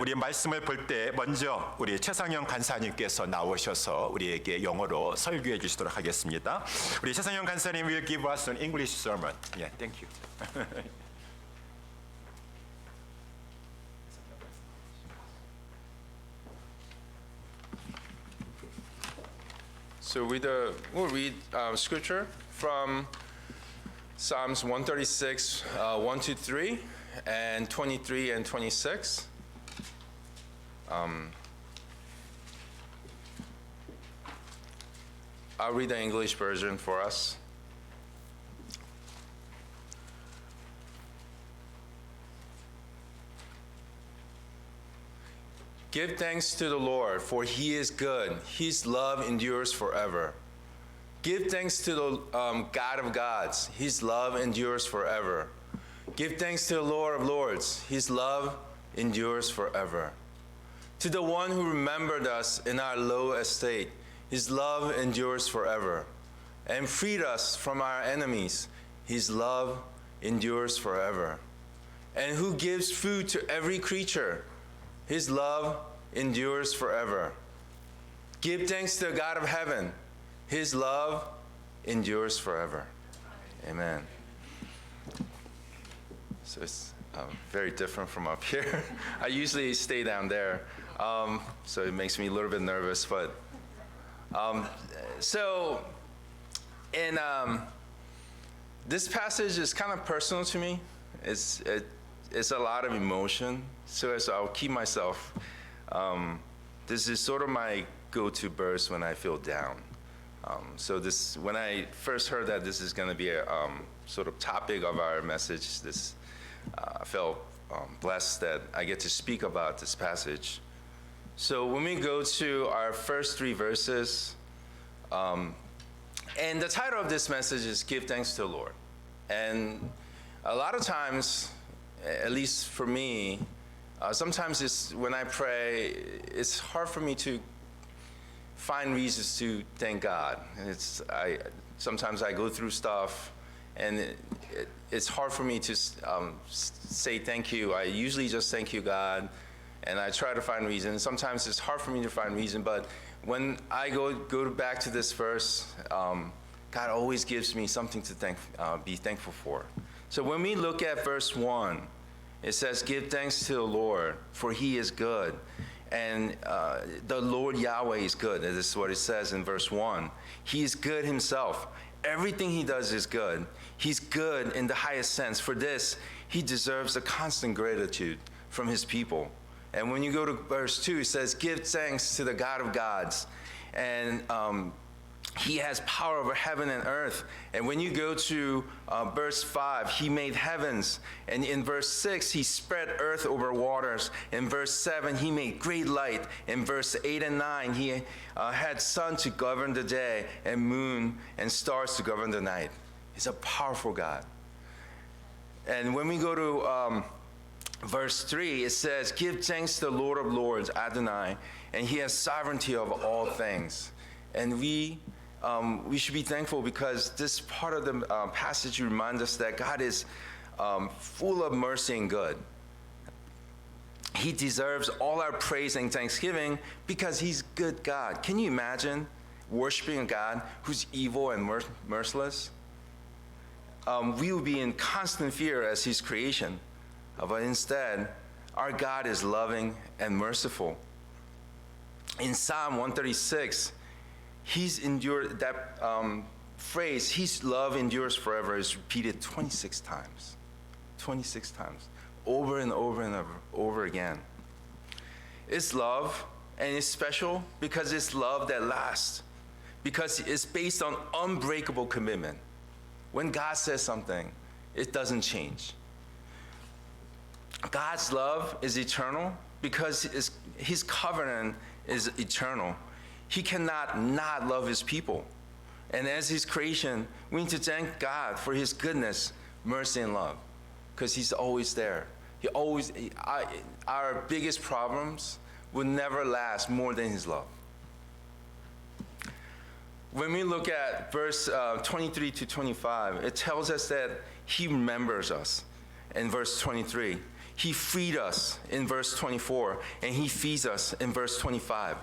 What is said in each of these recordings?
우리 말씀을 볼 때 먼저 우리 최상영 간사님께서 나오셔서 우리에게 영어로 설교해 주시도록 하겠습니다. 우리 최상영 간사님 will give us an English sermon. Yeah, thank you. So we'll read scripture from Psalms 136, 1 to 3, and 23 and 26. I'll read the English version for us. Give thanks to the Lord, for he is good. His love endures forever. Give thanks to the God of gods. His love endures forever. Give thanks to the Lord of lords. His love endures forever. To the one who remembered us in our low estate, his love endures forever. And freed us from our enemies, his love endures forever. And who gives food to every creature, his love endures forever. Give thanks to the God of heaven. His love endures forever. Amen. So it's very different from up here. I usually stay down there, so it makes me a little bit nervous. But so in this passage is kind of personal to me. It's a lot of emotion. So I'll keep myself. This is sort of my go-to verse when I feel down. So this, when I first heard that this is going to be a sort of topic of our message, I felt blessed that I get to speak about this passage. So when we go to our first three verses, and the title of this message is "Give Thanks to the Lord," and a lot of times, at least for me, sometimes when I pray, it's hard for me to find reasons to thank God. Sometimes I go through stuff, and it's hard for me to say thank you. I usually just thank you, God, and I try to find reasons. Sometimes it's hard for me to find reason, but when I go back to this verse, God always gives me something to be thankful for. So when we look at verse 1, it says, "Give thanks to the Lord, for he is good." And the Lord Yahweh is good. This is what it says in verse 1. He is good himself. Everything he does is good. He's good in the highest sense. For this, he deserves a constant gratitude from his people. And when you go to verse 2, it says, "Give thanks to the God of gods." And he has power over heaven and earth. And when you go to verse 5, he made heavens. And in verse 6, he spread earth over waters. In verse 7, he made great light. In verse 8 and 9, he had sun to govern the day and moon and stars to govern the night. He's a powerful God. And when we go to verse 3, it says, "Give thanks to the Lord of lords, Adonai, and he has sovereignty of all things." And we should be thankful because this part of the passage reminds us that God is full of mercy and good. He deserves all our praise and thanksgiving because he's good God. Can you imagine worshiping a God who's evil and merciless? We would be in constant fear as his creation. But instead, our God is loving and merciful. In Psalm 136, he's endured that phrase, his love endures forever, is repeated 26 times. 26 times. Over and over and over again. It's love, and it's special because it's love that lasts. Because it's based on unbreakable commitment. When God says something, it doesn't change. God's love is eternal because his covenant is eternal. He cannot not love his people. And as his creation, we need to thank God for his goodness, mercy, and love. Because he's always there. Our biggest problems will never last more than his love. When we look at verse 23 to 25, it tells us that he remembers us. In verse 23, He freed us in verse 24, and he feeds us in verse 25.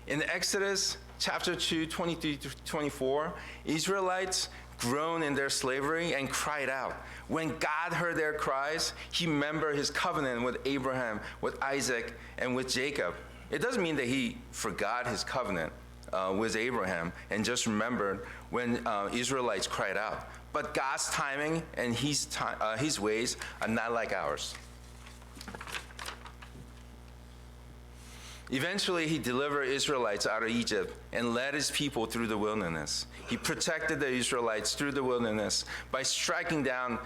In Exodus chapter 2, 23 to 24, Israelites groaned in their slavery and cried out. When God heard their cries, he remembered his covenant with Abraham, with Isaac, and with Jacob. It doesn't mean that he forgot his covenant with Abraham and just remembered when Israelites cried out. But God's timing and his ways are not like ours. Eventually, he delivered Israelites out of Egypt and led his people through the wilderness. He protected the Israelites through the wilderness by striking down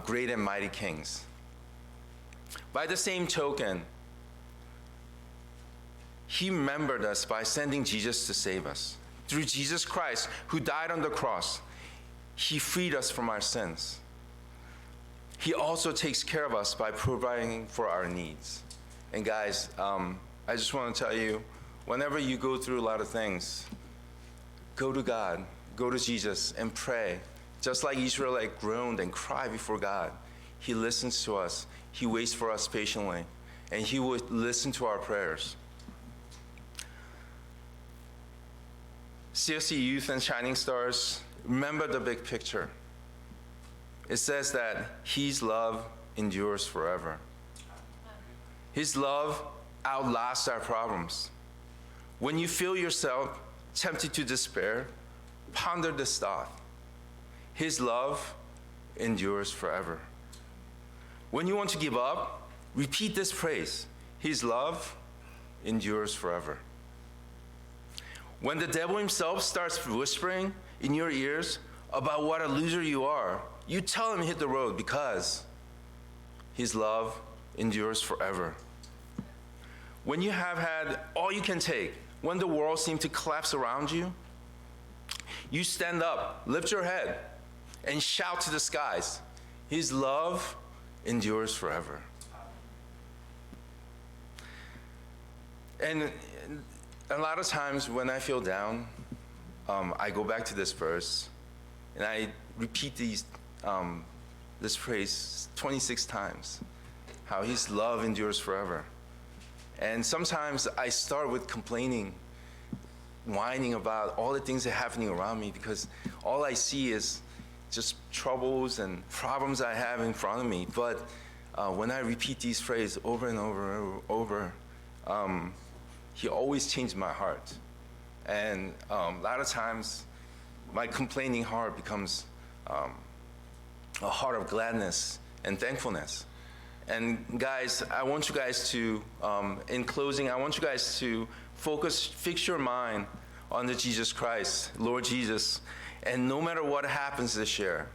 great and mighty kings. By the same token, he remembered us by sending Jesus to save us. Through Jesus Christ, who died on the cross, he freed us from our sins. He also takes care of us by providing for our needs. And guys, I just want to tell you, whenever you go through a lot of things, go to God, go to Jesus and pray. Just like Israelite groaned and cried before God, he listens to us. He waits for us patiently, and he will listen to our prayers. CSC Youth and Shining Stars, remember the big picture. It says that his love endures forever. His love outlasts our problems. When you feel yourself tempted to despair, ponder this thought. His love endures forever. When you want to give up, repeat this phrase. His love endures forever. When the devil himself starts whispering in your ears about what a loser you are, you tell him hit the road because his love endures forever. When you have had all you can take, when the world seems to collapse around you, you stand up, lift your head, and shout to the skies, his love endures forever. And a lot of times when I feel down, I go back to this verse, and I repeat this phrase 26 times, how his love endures forever. And sometimes I start with complaining, whining about all the things that are happening around me because all I see is just troubles and problems I have in front of me. But when I repeat these phrases over and over, he always changed my heart. And a lot of times, my complaining heart becomes a heart of gladness and thankfulness. And guys, I want you guys to, in closing, I want you guys to fix your mind on the Jesus Christ, Lord Jesus. And no matter what happens this year,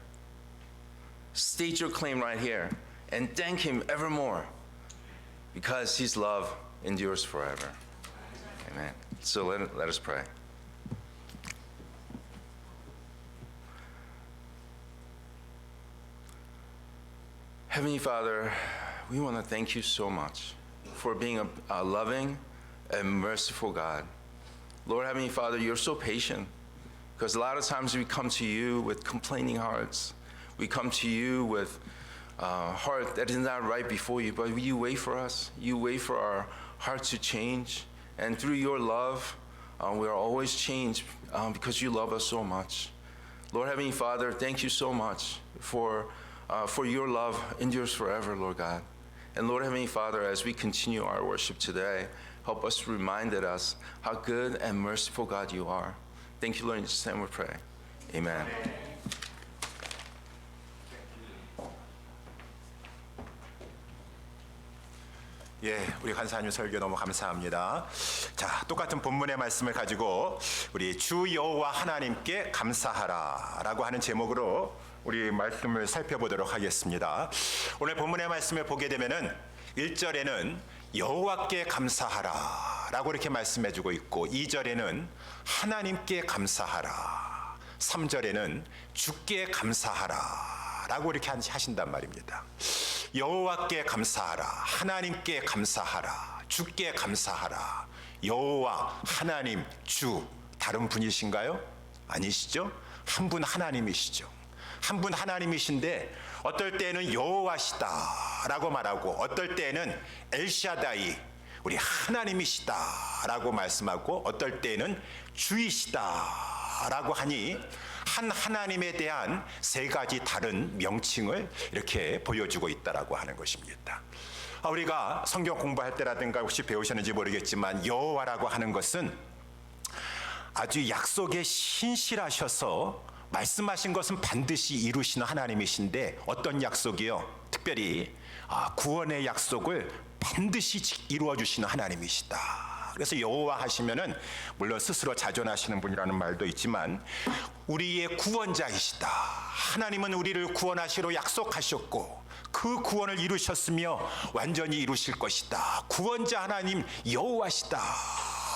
state your claim right here and thank him evermore because his love endures forever. Amen. So let us pray. Heavenly Father, we want to thank you so much for being a loving and merciful God. Lord Heavenly Father, you're so patient because a lot of times we come to you with complaining hearts. We come to you with a heart that is not right before you, but you wait for us. You wait for our hearts to change. And through your love, we are always changed because you love us so much. Lord Heavenly Father, thank you so much for your love endures forever, Lord God. And Lord Heavenly Father, as we continue our worship today, help us remind us how good and merciful God you are. Thank you, Lord. In Jesus' name we pray. Amen. 예, 우리 간사님 설교 너무 감사합니다. 자, 똑같은 본문의 말씀을 가지고 우리 주 여호와 하나님께 감사하라라고 하는 제목으로 우리 말씀을 살펴보도록 하겠습니다. 오늘 본문의 말씀을 보게 되면은 1절에는 여호와께 감사하라라고 이렇게 말씀해주고 있고 2절에는 하나님께 감사하라, 3절에는 주께 감사하라라고 이렇게 하신단 말입니다. 여호와께 감사하라, 하나님께 감사하라, 주께 감사하라. 여호와, 하나님, 주 다른 분이신가요? 아니시죠? 한 분 하나님이시죠. 한 분 하나님이신데 어떨 때는 여호와시다라고 말하고 어떨 때는 엘샤다이 우리 하나님이시다라고 말씀하고 어떨 때는 주이시다라고 하니 한 하나님에 대한 세 가지 다른 명칭을 이렇게 보여주고 있다라고 하는 것입니다. 우리가 성경 공부할 때라든가 혹시 배우셨는지 모르겠지만 여호와라고 하는 것은 아주 약속에 신실하셔서 말씀하신 것은 반드시 이루시는 하나님이신데 어떤 약속이요? 특별히 구원의 약속을 반드시 이루어 주시는 하나님이시다. 그래서 여호와 하시면은 물론 스스로 자존하시는 분이라는 말도 있지만 우리의 구원자이시다. 하나님은 우리를 구원하시러 약속하셨고 그 구원을 이루셨으며 완전히 이루실 것이다. 구원자 하나님 여호와시다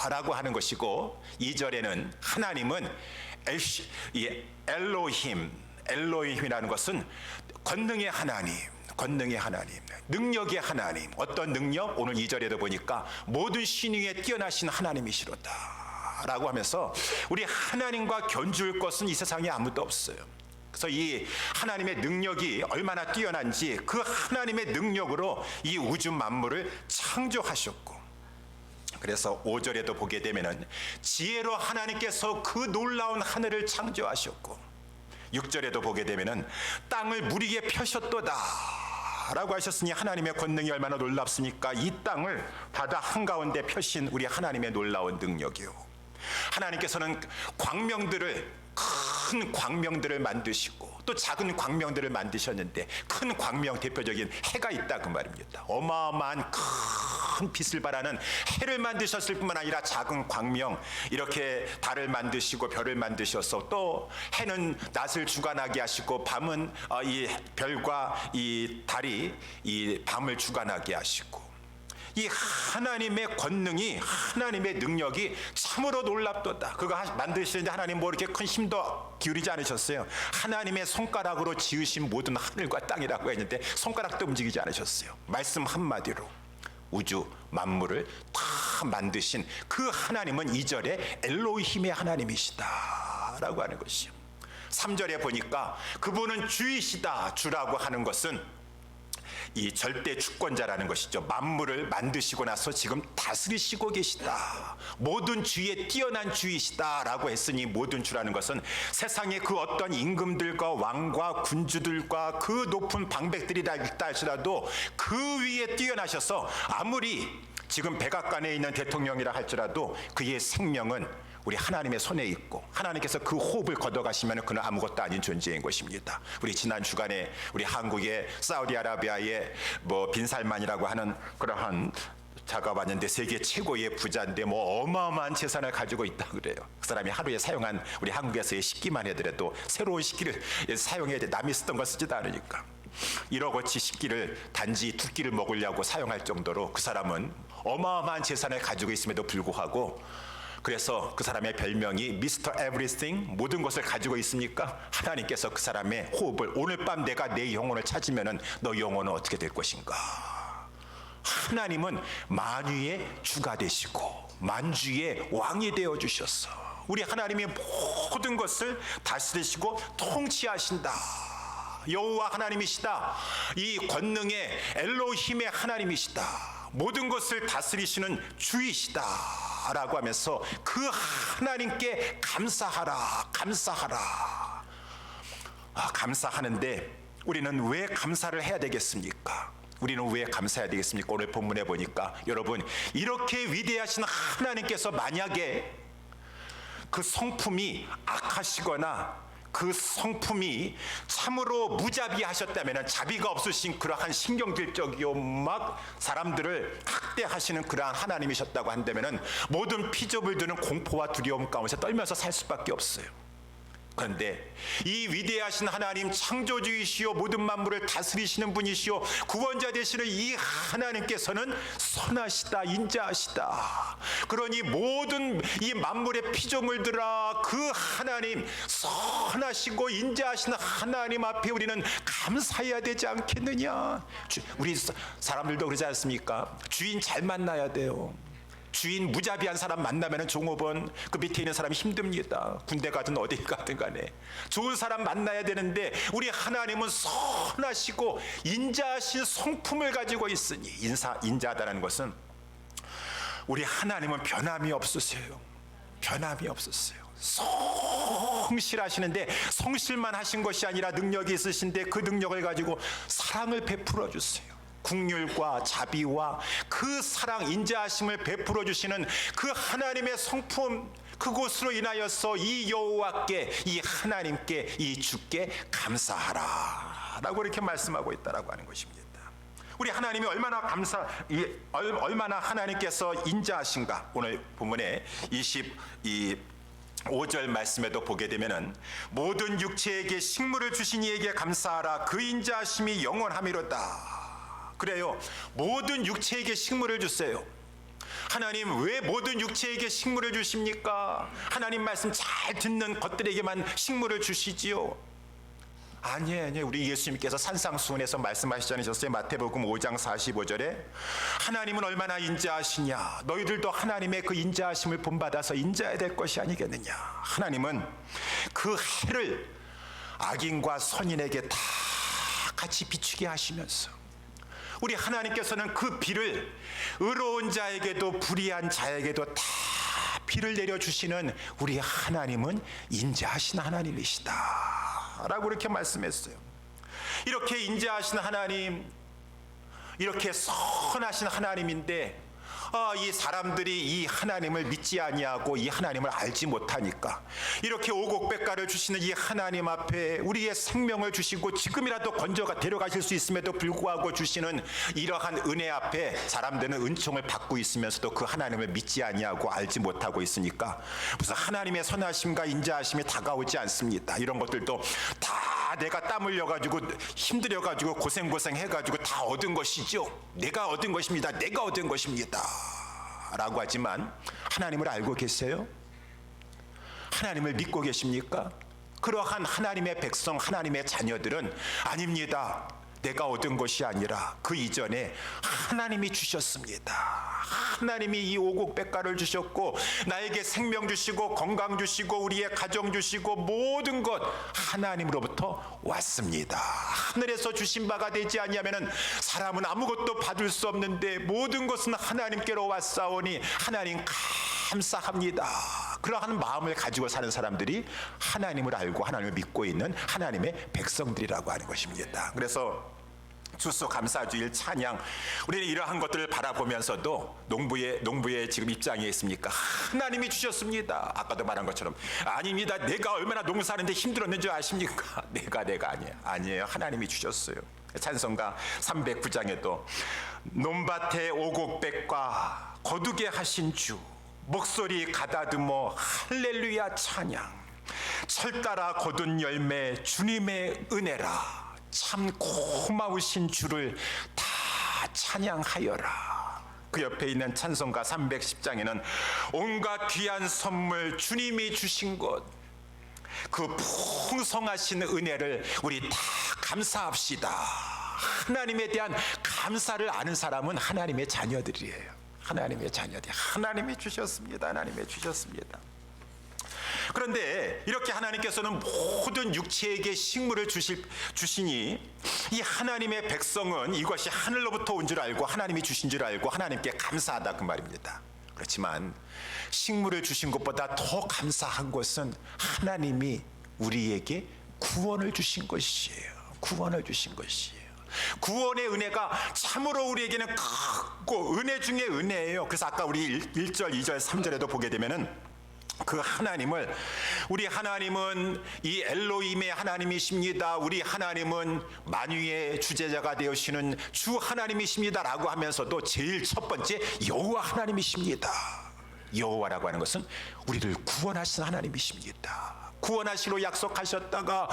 라고 하는 것이고 2절에는 하나님은 엘로힘이라는 것은 권능의 하나님, 능력의 하나님. 어떤 능력? 오늘 2절에도 보니까 모든 신위에 뛰어나신 하나님이시로다 라고 하면서 우리 하나님과 견줄 것은 이 세상에 아무도 없어요. 그래서 이 하나님의 능력이 얼마나 뛰어난지 그 하나님의 능력으로 이 우주 만물을 창조하셨고 그래서 5절에도 보게 되면은 지혜로 하나님께서 그 놀라운 하늘을 창조하셨고 6절에도 보게 되면은 땅을 물 위에 펴셨도다 라고 하셨으니 하나님의 권능이 얼마나 놀랍습니까? 이 땅을 바다 한가운데 펴신 우리 하나님의 놀라운 능력이요. 하나님께서는 큰 광명들을 만드시고 또 작은 광명들을 만드셨는데 큰 광명 대표적인 해가 있다 그 말입니다. 어마어마한 큰 빛을 발하는 해를 만드셨을 뿐만 아니라 작은 광명 이렇게 달을 만드시고 별을 만드셔서 또 해는 낮을 주관하게 하시고 밤은 이 별과 이 달이 이 밤을 주관하게 하시고 이 하나님의 권능이 하나님의 능력이 참으로 놀랍도다. 그거 만드시는데 하나님 뭐 이렇게 큰 힘도 기울이지 않으셨어요. 하나님의 손가락으로 지으신 모든 하늘과 땅이라고 했는데 손가락도 움직이지 않으셨어요. 말씀 한마디로 우주 만물을 다 만드신 그 하나님은 2절에 엘로힘의 하나님이시다 라고 하는 것이요. 3절에 보니까 그분은 주이시다. 주라고 하는 것은 이 절대 주권자라는 것이죠. 만물을 만드시고 나서 지금 다스리시고 계시다. 모든 주에 뛰어난 주이시다라고 했으니 모든 주라는 것은 세상의 그 어떤 임금들과 왕과 군주들과 그 높은 방백들이라 있다 할지라도 그 위에 뛰어나셔서 아무리 지금 백악관에 있는 대통령이라 할지라도 그의 생명은 우리 하나님의 손에 있고 하나님께서 그 호흡을 걷어가시면 그는 아무것도 아닌 존재인 것입니다. 우리 지난 주간에 우리 한국의 사우디아라비아의 빈살만이라고 하는 그러한 자가 왔는데 세계 최고의 부자인데 어마어마한 재산을 가지고 있다 그래요. 그 사람이 하루에 사용한 우리 한국에서의 식기만 해더라도 새로운 식기를 사용해야 돼. 남이 쓰던 거 쓰지도 않으니까 1억어치 식기를 단지 2끼를 먹으려고 사용할 정도로 그 사람은 어마어마한 재산을 가지고 있음에도 불구하고 그래서 그 사람의 별명이 미스터 에브리띵 모든 것을 가지고 있습니까? 하나님께서 그 사람의 호흡을 오늘 밤 내가 내 영혼을 찾으면은 너 영혼은 어떻게 될 것인가? 하나님은 만유의 주가 되시고 만주의 왕이 되어 주셨어. 우리 하나님이 모든 것을 다스리시고 통치하신다. 여호와 하나님이시다. 이 권능의 엘로힘의 하나님이시다. 모든 것을 다스리시는 주이시다 라고 하면서 그 하나님께 감사하라. 감사하는데 우리는 왜 감사를 해야 되겠습니까? 오늘 본문에 보니까 여러분 이렇게 위대하신 하나님께서 만약에 그 성품이 악하시거나 그 성품이 참으로 무자비하셨다면 자비가 없으신 그러한 신경질적이요 막 사람들을 학대하시는 그러한 하나님이셨다고 한다면 모든 피조물들은 공포와 두려움 가운데 떨면서 살 수밖에 없어요. 그런데 이 위대하신 하나님 창조주이시오 모든 만물을 다스리시는 분이시오 구원자 되시는 이 하나님께서는 선하시다 인자하시다. 그러니 모든 이 만물의 피조물들아 그 하나님 선하시고 인자하신 하나님 앞에 우리는 감사해야 되지 않겠느냐. 우리 사람들도 그러지 않습니까? 주인 잘 만나야 돼요. 주인 무자비한 사람 만나면 종업원 그 밑에 있는 사람이 힘듭니다. 군대 가든 어디 가든 간에 좋은 사람 만나야 되는데 우리 하나님은 선하시고 인자하신 성품을 가지고 있으니 인자하다는 것은 우리 하나님은 변함이 없으세요. 변함이 없으세요. 성실하시는데 성실만 하신 것이 아니라 능력이 있으신데 그 능력을 가지고 사랑을 베풀어 주세요. 긍휼과 자비와 그 사랑 인자하심을 베풀어 주시는 그 하나님의 성품, 그곳으로 인하여서 이 여호와께, 이 하나님께, 이 주께 감사하라 라고 이렇게 말씀하고 있다라고 하는 것입니다. 우리 하나님이 얼마나 하나님께서 인자하신가. 오늘 본문에 25절 말씀에도 보게 되면은 모든 육체에게 식물을 주신 이에게 감사하라. 그 인자하심이 영원함이로다. 그래요. 모든 육체에게 식물을 주세요. 하나님 왜 모든 육체에게 식물을 주십니까? 하나님 말씀 잘 듣는 것들에게만 식물을 주시지요. 아니에요. 우리 예수님께서 산상수훈에서 말씀하시지 않으셨어요? 마태복음 5장 45절에 하나님은 얼마나 인자하시냐. 너희들도 하나님의 그 인자하심을 본받아서 인자해야 될 것이 아니겠느냐. 하나님은 그 해를 악인과 선인에게 다 같이 비추게 하시면서 우리 하나님께서는 그 비를 의로운 자에게도 불의한 자에게도 다 비를 내려주시는 우리 하나님은 인자하신 하나님이시다 라고 이렇게 말씀했어요. 이렇게 인자하신 하나님, 이렇게 선하신 하나님인데 이 사람들이 이 하나님을 믿지 아니하고 이 하나님을 알지 못하니까 이렇게 오곡백가를 주시는 이 하나님 앞에 우리의 생명을 주시고 지금이라도 건져가 데려가실 수 있음에도 불구하고 주시는 이러한 은혜 앞에 사람들은 은총을 받고 있으면서도 그 하나님을 믿지 아니하고 알지 못하고 있으니까 무슨 하나님의 선하심과 인자하심이 다가오지 않습니다. 이런 것들도 다 내가 땀 흘려가지고 힘들여가지고 고생해가지고 다 얻은 것이죠. 내가 얻은 것입니다. 내가 얻은 것입니다 라고 하지만 하나님을 알고 계세요? 하나님을 믿고 계십니까? 그러한 하나님의 백성, 하나님의 자녀들은 아닙니다. 내가 얻은 것이 아니라 그 이전에 하나님이 주셨습니다. 하나님이 이 오곡백가를 주셨고 나에게 생명 주시고 건강 주시고 우리의 가정 주시고 모든 것 하나님으로부터 왔습니다. 하늘에서 주신 바가 되지 아니하면 사람은 아무것도 받을 수 없는데 모든 것은 하나님께로 왔사오니 하나님 감사합니다. 그러한 마음을 가지고 사는 사람들이 하나님을 알고 하나님을 믿고 있는 하나님의 백성들이라고 하는 것입니다. 그래서 추수 감사주일 찬양, 우리는 이러한 것들을 바라보면서도 농부의 지금 입장에 있습니까? 하나님이 주셨습니다. 아까도 말한 것처럼 아닙니다. 내가 얼마나 농사하는데 힘들었는 줄 아십니까? 내가 아니에요. 하나님이 주셨어요. 찬송가 309장에도 논밭에 오곡백과 거두게 하신 주 목소리 가다듬어 할렐루야 찬양, 철 따라 거둔 열매 주님의 은혜라. 참 고마우신 주를 다 찬양하여라. 그 옆에 있는 찬송가 310장에는 온갖 귀한 선물 주님이 주신 것, 그 풍성하신 은혜를 우리 다 감사합시다. 하나님에 대한 감사를 아는 사람은 하나님의 자녀들이에요. 하나님의 자녀들, 하나님이 주셨습니다. 하나님이 주셨습니다. 그런데 이렇게 하나님께서는 모든 육체에게 식물을 주시니 이 하나님의 백성은 이것이 하늘로부터 온 줄 알고 하나님이 주신 줄 알고 하나님께 감사하다 그 말입니다. 그렇지만 식물을 주신 것보다 더 감사한 것은 하나님이 우리에게 구원을 주신 것이에요. 구원을 주신 것이에요. 구원의 은혜가 참으로 우리에게는 크고 은혜 중에 은혜예요. 그래서 아까 우리 1절, 2절, 3절에도 보게 되면은 그 하나님을, 우리 하나님은 이 엘로힘의 하나님이십니다. 우리 하나님은 만유의 주제자가 되시는 주 하나님이십니다 라고 하면서도 제일 첫 번째 여호와 하나님이십니다. 여호와라고 하는 것은 우리를 구원하신 하나님이십니다. 구원하시로 약속하셨다가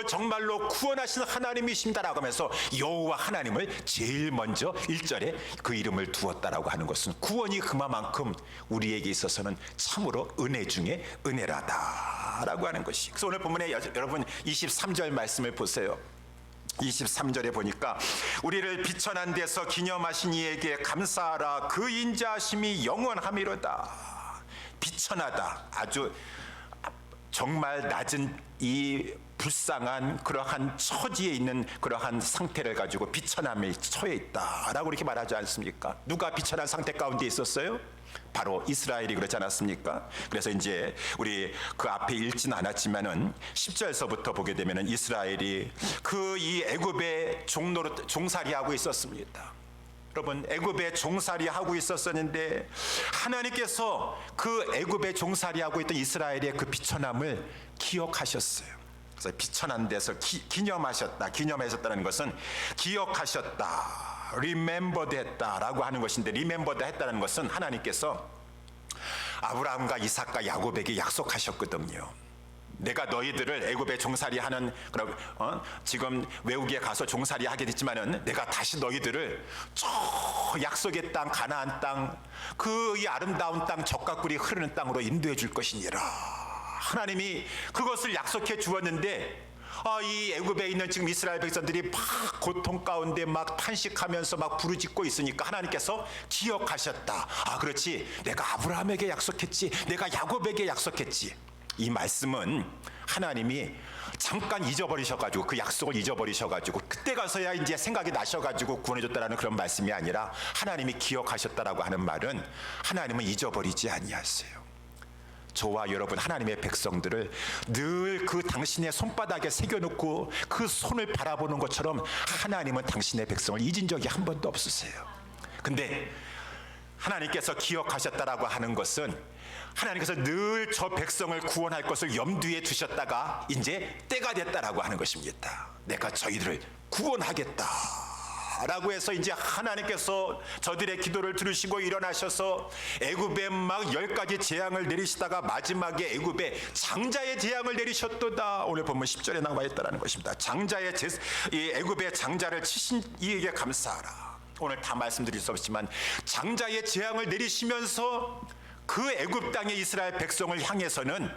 정말로 구원하신 하나님이십니다라고 하면서 여호와 하나님을 제일 먼저 1절에 그 이름을 두었다라고 하는 것은 구원이 그만큼 우리에게 있어서는 참으로 은혜 중에 은혜라다라고 하는 것이. 그래서 오늘 본문에 여러분 23절 말씀을 보세요. 23절에 보니까 우리를 비천한 데서 기념하신 이에게 감사하라. 그 인자하심이 영원함이로다. 비천하다. 아주 정말 낮은 이 불쌍한 그러한 처지에 있는 그러한 상태를 가지고 비천함에 처해 있다라고 이렇게 말하지 않습니까? 누가 비천한 상태 가운데 있었어요? 바로 이스라엘이 그렇지 않았습니까? 그래서 이제 우리 그 앞에 읽지는 않았지만은 10절서부터 보게 되면은 이스라엘이 그 이 애굽의 종노릇 종살이하고 있었습니다. 여러분, 애굽에 종살이하고 있었었는데 하나님께서 그 애굽에 종살이하고 있던 이스라엘의 그 비천함을 기억하셨어요. 그래서 비천한 데서 기념하셨다는 것은 기억하셨다, remembered 했다라고 하는 것인데, remembered 했다는 것은 하나님께서 아브라함과 이삭과 야곱에게 약속하셨거든요. 내가 너희들을 애굽에 종살이하는 지금 외국에 가서 종살이 하게 됐지만은 내가 다시 너희들을 저 약속의 땅 가나안 땅, 그 이 아름다운 땅, 젖과 꿀이 흐르는 땅으로 인도해 줄 것이니라. 하나님이 그것을 약속해 주었는데 이 애굽에 있는 지금 이스라엘 백성들이 막 고통 가운데 막 탄식하면서 막 부르짖고 있으니까 하나님께서 기억하셨다. 그렇지, 내가 아브라함에게 약속했지, 내가 야곱에게 약속했지. 이 말씀은 하나님이 잠깐 잊어버리셔가지고, 그 약속을 잊어버리셔가지고 그때 가서야 이제 생각이 나셔가지고 구원해줬다라는 그런 말씀이 아니라, 하나님이 기억하셨다라고 하는 말은 하나님은 잊어버리지 아니하세요. 저와 여러분 하나님의 백성들을 늘 그 당신의 손바닥에 새겨놓고 그 손을 바라보는 것처럼 하나님은 당신의 백성을 잊은 적이 한 번도 없으세요. 근데 하나님께서 기억하셨다라고 하는 것은 하나님께서 늘 저 백성을 구원할 것을 염두에 두셨다가 이제 때가 됐다라고 하는 것입니다. 내가 저희들을 구원하겠다 라고 해서 이제 하나님께서 저들의 기도를 들으시고 일어나셔서 애굽에 막 10가지 재앙을 내리시다가 마지막에 애굽에 장자의 재앙을 내리셨도다. 오늘 보면 10절에 나와 있다는 것입니다. 이 애굽의 장자를 치신 이에게 감사하라. 오늘 다 말씀드릴 수 없지만 장자의 재앙을 내리시면서 그 애굽 땅의 이스라엘 백성을 향해서는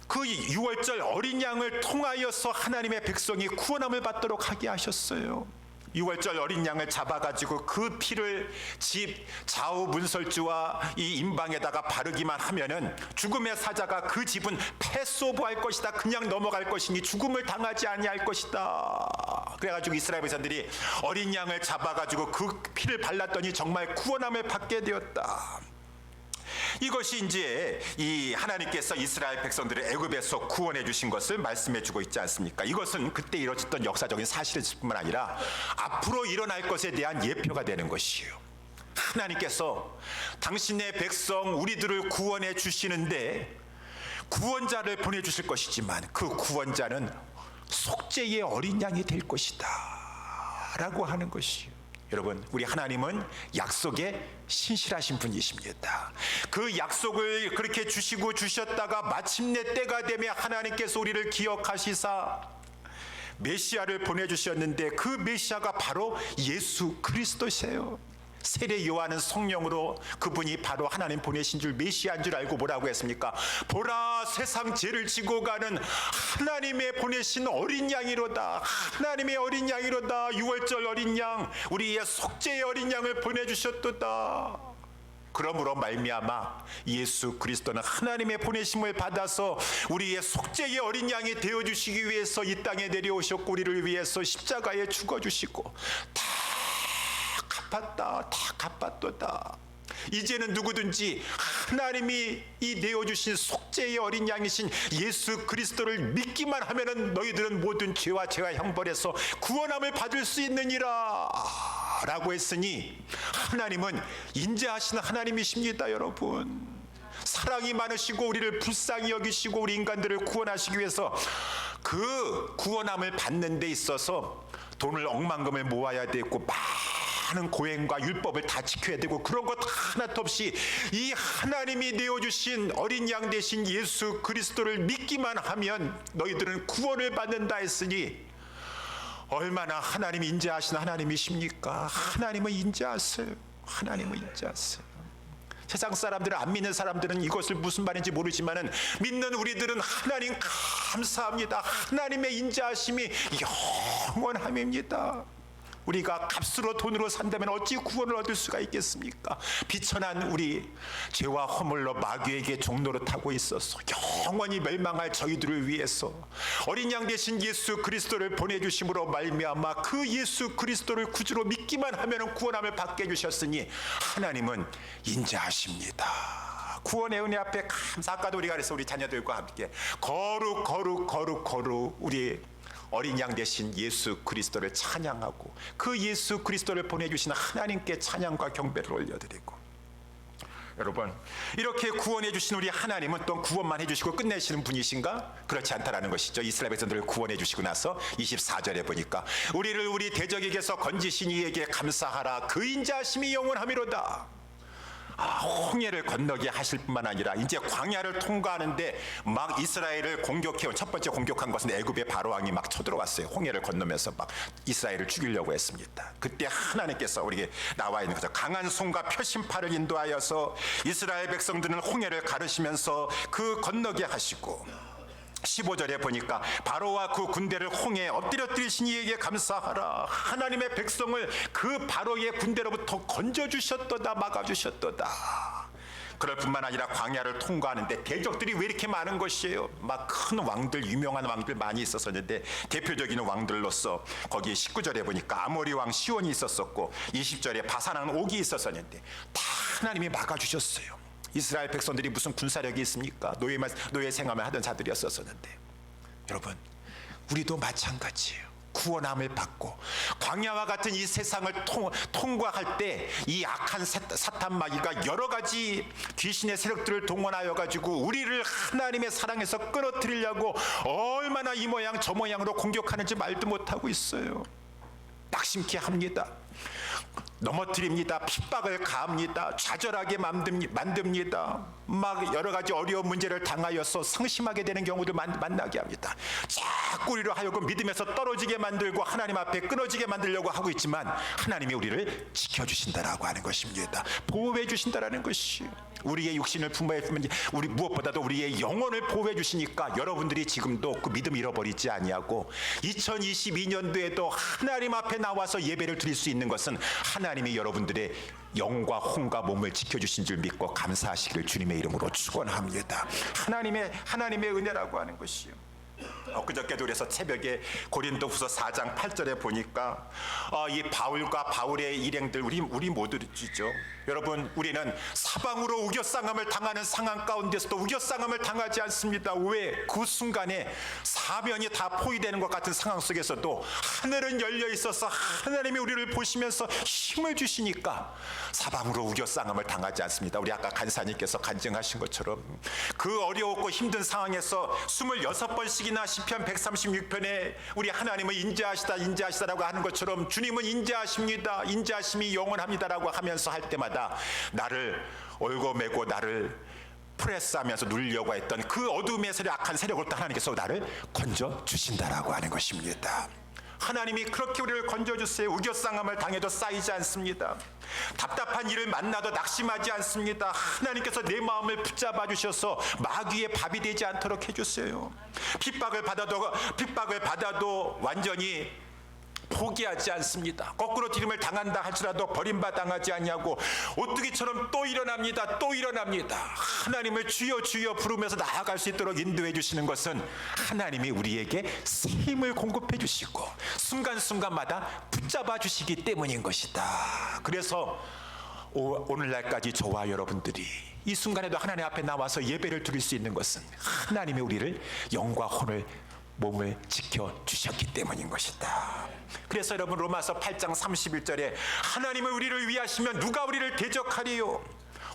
그 유월절 어린 양을 통하여서 하나님의 백성이 구원함을 받도록 하게 하셨어요. 유월절 어린 양을 잡아가지고 그 피를 집 좌우 문설주와 이 임방에다가 바르기만 하면은 죽음의 사자가 그 집은 패스오브할 것이다, 그냥 넘어갈 것이니 죽음을 당하지 아니할 것이다. 그래가지고 이스라엘 백성들이 어린 양을 잡아가지고 그 피를 발랐더니 정말 구원함을 받게 되었다. 이것이 이제 이 하나님께서 이스라엘 백성들을 애굽에서 구원해 주신 것을 말씀해 주고 있지 않습니까? 이것은 그때 이루어졌던 역사적인 사실일 뿐만 아니라 앞으로 일어날 것에 대한 예표가 되는 것이에요. 하나님께서 당신의 백성 우리들을 구원해 주시는데 구원자를 보내 주실 것이지만 그 구원자는 속죄의 어린 양이 될 것이다 라고 하는 것이에요. 여러분, 우리 하나님은 약속에 신실하신 분이십니다. 그 약속을 그렇게 주시고 주셨다가 마침내 때가 되면 하나님께서 우리를 기억하시사 메시아를 보내주셨는데 그 메시아가 바로 예수 그리스도세요. 세례 요한은 성령으로 그분이 바로 하나님 보내신 줄 메시아인 줄 알고 뭐라고 했습니까? 보라, 세상 죄를 지고 가는 하나님의 보내신 어린 양이로다. 하나님의 어린 양이로다. 유월절 어린 양, 우리의 속죄의 어린 양을 보내주셨도다. 그러므로 말미암아 예수 그리스도는 하나님의 보내심을 받아서 우리의 속죄의 어린 양이 되어주시기 위해서 이 땅에 내려오셨고 우리를 위해서 십자가에 죽어주시고 다 갚았도다. 이제는 누구든지 하나님이 이 내어주신 속죄의 어린 양이신 예수 그리스도를 믿기만 하면은 너희들은 모든 죄와 형벌에서 구원함을 받을 수 있느니라 라고 했으니 하나님은 인자하신 하나님이십니다. 여러분, 사랑이 많으시고 우리를 불쌍히 여기시고 우리 인간들을 구원하시기 위해서 그 구원함을 받는 데 있어서 돈을 억만금을 모아야 되고 많은 고행과 율법을 다 지켜야 되고 그런 것 하나도 없이 이 하나님이 내어주신 어린 양 대신 예수 그리스도를 믿기만 하면 너희들은 구원을 받는다 했으니 얼마나 하나님이 인자하신 하나님이십니까? 하나님은 인자하세요. 하나님은 인자하세요. 세상 사람들은, 안 믿는 사람들은 이것을 무슨 말인지 모르지만은 믿는 우리들은 하나님 감사합니다. 하나님의 인자하심이 영원함입니다. 우리가 값으로 돈으로 산다면 어찌 구원을 얻을 수가 있겠습니까? 비천한 우리 죄와 허물로 마귀에게 종노릇하고 있어서 영원히 멸망할 저희들을 위해서 어린 양 대신 예수 그리스도를 보내주심으로 말미암아 그 예수 그리스도를 구주로 믿기만 하면 구원함을 받게 해주셨으니 하나님은 인자하십니다. 구원의 은혜 앞에 감사. 아까도 우리가 그래서 우리 자녀들과 함께 거룩 우리 어린 양 대신 예수 그리스도를 찬양하고 그 예수 그리스도를 보내주신 하나님께 찬양과 경배를 올려드리고, 여러분 이렇게 구원해 주신 우리 하나님은 또 구원만 해주시고 끝내시는 분이신가? 그렇지 않다라는 것이죠. 이스라엘 백성들을 구원해 주시고 나서 24절에 보니까 우리를 우리 대적에게서 건지신 이에게 감사하라. 그 인자하심이 영원하미로다. 홍해를 건너게 하실 뿐만 아니라 이제 광야를 통과하는데 막 이스라엘을 공격해온, 첫 번째 공격한 것은 애굽의 바로왕이 막 쳐들어왔어요. 홍해를 건너면서 막 이스라엘을 죽이려고 했습니다. 그때 하나님께서 우리에게 나와 있는 거죠. 강한 손과 표심팔을 인도하여서 이스라엘 백성들은 홍해를 가르시면서 그 건너게 하시고, 15절에 보니까 바로와 그 군대를 홍해에 엎드려뜨리신 이에게 감사하라. 하나님의 백성을 그 바로의 군대로부터 건져주셨도다, 막아주셨도다. 그럴 뿐만 아니라 광야를 통과하는데 대적들이 왜 이렇게 많은 것이에요? 막 큰 왕들, 유명한 왕들 많이 있었었는데 대표적인 왕들로서 거기 19절에 보니까 아모리 왕 시온이 있었었고 20절에 바산 왕 옥이 있었었는데 다 하나님이 막아주셨어요. 이스라엘 백성들이 무슨 군사력이 있습니까? 노예 생활을 하던 자들이었었는데, 여러분 우리도 마찬가지예요. 구원함을 받고 광야와 같은 이 세상을 통과할 때 이 악한 사탄 마귀가 여러 가지 귀신의 세력들을 동원하여 가지고 우리를 하나님의 사랑에서 끌어들이려고 얼마나 이 모양 저 모양으로 공격하는지 말도 못하고 있어요. 낙심케 합니다. 넘어뜨립니다. 핍박을 가합니다. 좌절하게 만듭니다. 막 여러 가지 어려운 문제를 당하여서 상심하게 되는 경우도 만나게 합니다. 자꾸 우리로 하여금 믿음에서 떨어지게 만들고 하나님 앞에 끊어지게 만들려고 하고 있지만 하나님이 우리를 지켜주신다라고 하는 것입니다. 보호해 주신다라는 것이, 우리의 육신을 부모해 주면 우리 무엇보다도 우리의 영혼을 보호해 주시니까 여러분들이 지금도 그 믿음 잃어버리지 아니하고 2022년도에도 하나님 앞에 나와서 예배를 드릴 수 있는 것은 하나님이 여러분들의 영과 혼과 몸을 지켜주신 줄 믿고 감사하시길 주님의 이름으로 축원합니다. 하나님의 은혜라고 하는 것이요. 엊그저께도 그래서 새벽에 고린도후서 4장 8절에 보니까 이 바울과 바울의 일행들 우리 모두죠. 여러분 우리는 사방으로 우겨싸움을 당하는 상황 가운데서도 우겨싸움을 당하지 않습니다. 왜? 그 순간에 사면이 다 포위되는 것 같은 상황 속에서도 하늘은 열려 있어서 하나님이 우리를 보시면서 힘을 주시니까 사방으로 우겨싸움을 당하지 않습니다. 우리 아까 간사님께서 간증하신 것처럼 그 어려웠고 힘든 상황에서 26번씩이나 시편 136편에 우리 하나님은 인자하시다라고 하는 것처럼 주님은 인자하십니다. 인자하심이 영원합니다라고 하면서 할 때마다 나를 올고매고 나를 프레스하면서 누리려고 했던 그 어둠의 세력, 악한 세력으로부터 하나님께서 나를 건져주신다라고 하는 것입니다. 하나님이 그렇게 우리를 건져주세요. 우겨싸움을 당해도 쌓이지 않습니다. 답답한 일을 만나도 낙심하지 않습니다. 하나님께서 내 마음을 붙잡아 주셔서 마귀의 밥이 되지 않도록 해주세요. 핍박을 받아도 완전히 포기하지 않습니다. 거꾸로 디름을 당한다 할지라도 버림받아가지 아니하고 오뚜기처럼 또 일어납니다. 하나님을 주여 주여 부르면서 나아갈 수 있도록 인도해 주시는 것은 하나님이 우리에게 새 힘을 공급해 주시고 순간순간마다 붙잡아 주시기 때문인 것이다. 그래서 오늘날까지 저와 여러분들이 이 순간에도 하나님 앞에 나와서 예배를 드릴 수 있는 것은 하나님이 우리를 영과 혼을 몸을 지켜주셨기 때문인 것이다. 그래서 여러분 로마서 8장 31절에 하나님을 우리를 위하시면 누가 우리를 대적하리요?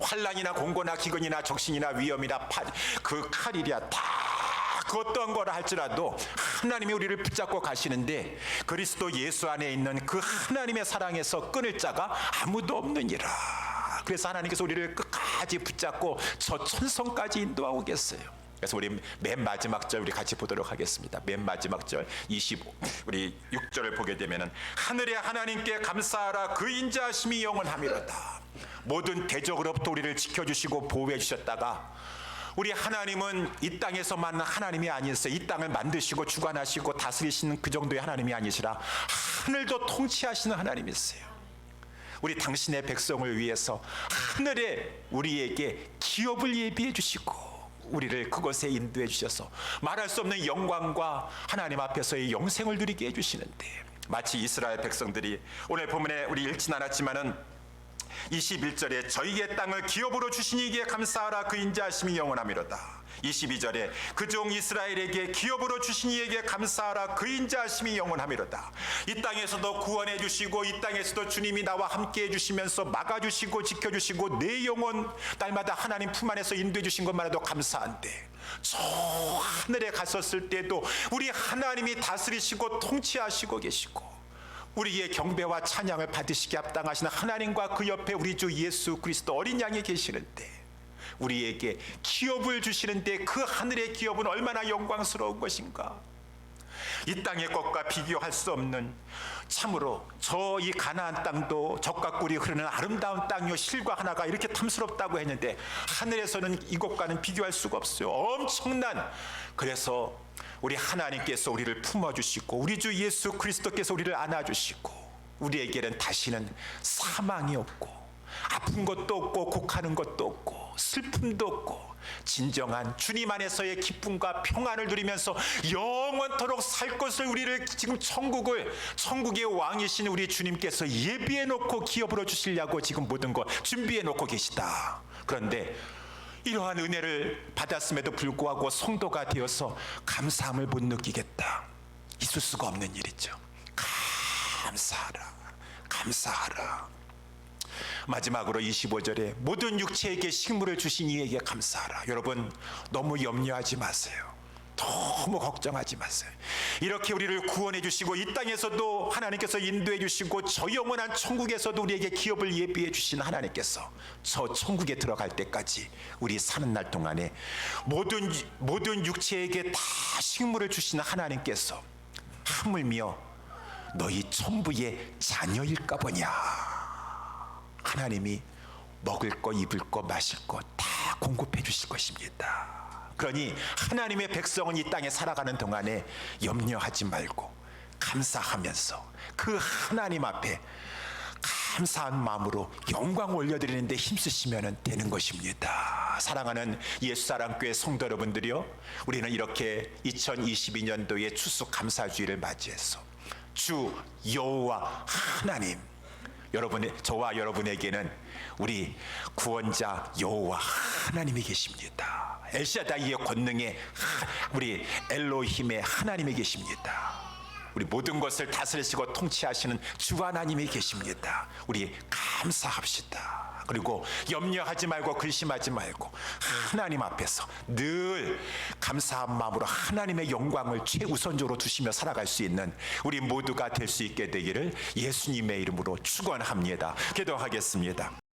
환난이나 공고나 기근이나 적신이나 위험이나 그 칼이랴 다 그 어떤 거라 할지라도 하나님이 우리를 붙잡고 가시는데 그리스도 예수 안에 있는 그 하나님의 사랑에서 끊을 자가 아무도 없느니라. 그래서 하나님께서 우리를 끝까지 붙잡고 저 천성까지 인도하고 계세요. 그래서 우리 맨 마지막 절 우리 같이 보도록 하겠습니다. 맨 마지막 절 25 우리 6절을 보게 되면은 하늘의 하나님께 감사하라 그 인자하심이 영원함이로다. 모든 대적으로부터 우리를 지켜주시고 보호해 주셨다가 우리 하나님은 이 땅에서만 하나님이 아니었어요. 이 땅을 만드시고 주관하시고 다스리시는 그 정도의 하나님이 아니시라 하늘도 통치하시는 하나님이세요. 우리 당신의 백성을 위해서 하늘에 우리에게 기업을 예비해 주시고 우리를 그곳에 인도해 주셔서 말할 수 없는 영광과 하나님 앞에서의 영생을 누리게 해주시는데, 마치 이스라엘 백성들이 오늘 본문에 우리 읽진 않았지만은 21절에 저희의 땅을 기업으로 주시니기에 감사하라 그 인자하심이 영원함이로다. 22절에 그 종 이스라엘에게 기업으로 주신 이에게 감사하라 그 인자하심이 영원함이로다. 이 땅에서도 구원해 주시고 이 땅에서도 주님이 나와 함께 해주시면서 막아주시고 지켜주시고 내 영혼 날마다 하나님 품 안에서 인도해 주신 것만으로도 감사한데, 저 하늘에 갔었을 때도 우리 하나님이 다스리시고 통치하시고 계시고 우리의 경배와 찬양을 받으시기 합당하시는 하나님과 그 옆에 우리 주 예수 그리스도 어린 양이 계시는데 우리에게 기업을 주시는데 그 하늘의 기업은 얼마나 영광스러운 것인가. 이 땅의 것과 비교할 수 없는, 참으로 저 이 가나안 땅도 젖과 꿀이 흐르는 아름다운 땅이요 실과 하나가 이렇게 탐스럽다고 했는데 하늘에서는 이것과는 비교할 수가 없어요. 엄청난, 그래서 우리 하나님께서 우리를 품어주시고 우리 주 예수 그리스도께서 우리를 안아주시고 우리에게는 다시는 사망이 없고 아픈 것도 없고 곡하는 것도 없고 슬픔도 없고 진정한 주님 안에서의 기쁨과 평안을 누리면서 영원토록 살 것을 우리를 지금 천국의 왕이신 우리 주님께서 예비해 놓고 기업으로 주시려고 지금 모든 것 준비해 놓고 계시다. 그런데 이러한 은혜를 받았음에도 불구하고 성도가 되어서 감사함을 못 느끼겠다. 있을 수가 없는 일이죠. 감사하라, 감사하라. 마지막으로 25절에 모든 육체에게 식물을 주신 이에게 감사하라. 여러분 너무 염려하지 마세요. 너무 걱정하지 마세요. 이렇게 우리를 구원해 주시고 이 땅에서도 하나님께서 인도해 주시고 저 영원한 천국에서도 우리에게 기업을 예비해 주신 하나님께서 저 천국에 들어갈 때까지 우리 사는 날 동안에 모든 육체에게 다 식물을 주시는 하나님께서 하물며 너희 천부의 자녀일까 보냐. 하나님이 먹을 거 입을 거 마실 거 다 공급해 주실 것입니다. 그러니 하나님의 백성은 이 땅에 살아가는 동안에 염려하지 말고 감사하면서 그 하나님 앞에 감사한 마음으로 영광 올려드리는데 힘쓰시면 되는 것입니다. 사랑하는 옛사랑교회 성도 여러분들이요, 우리는 이렇게 2022년도의 추수 감사주의를 맞이해서 주 여호와 하나님, 저와 여러분에게는 우리 구원자 여호와 하나님이 계십니다. 엘샤다이의 권능의 우리 엘로힘의 하나님이 계십니다. 우리 모든 것을 다스리시고 통치하시는 주 하나님이 계십니다. 우리 감사합시다. 그리고 염려하지 말고 근심하지 말고 하나님 앞에서 늘 감사한 마음으로 하나님의 영광을 최우선적으로 두시며 살아갈 수 있는 우리 모두가 될 수 있게 되기를 예수님의 이름으로 축원합니다. 기도하겠습니다.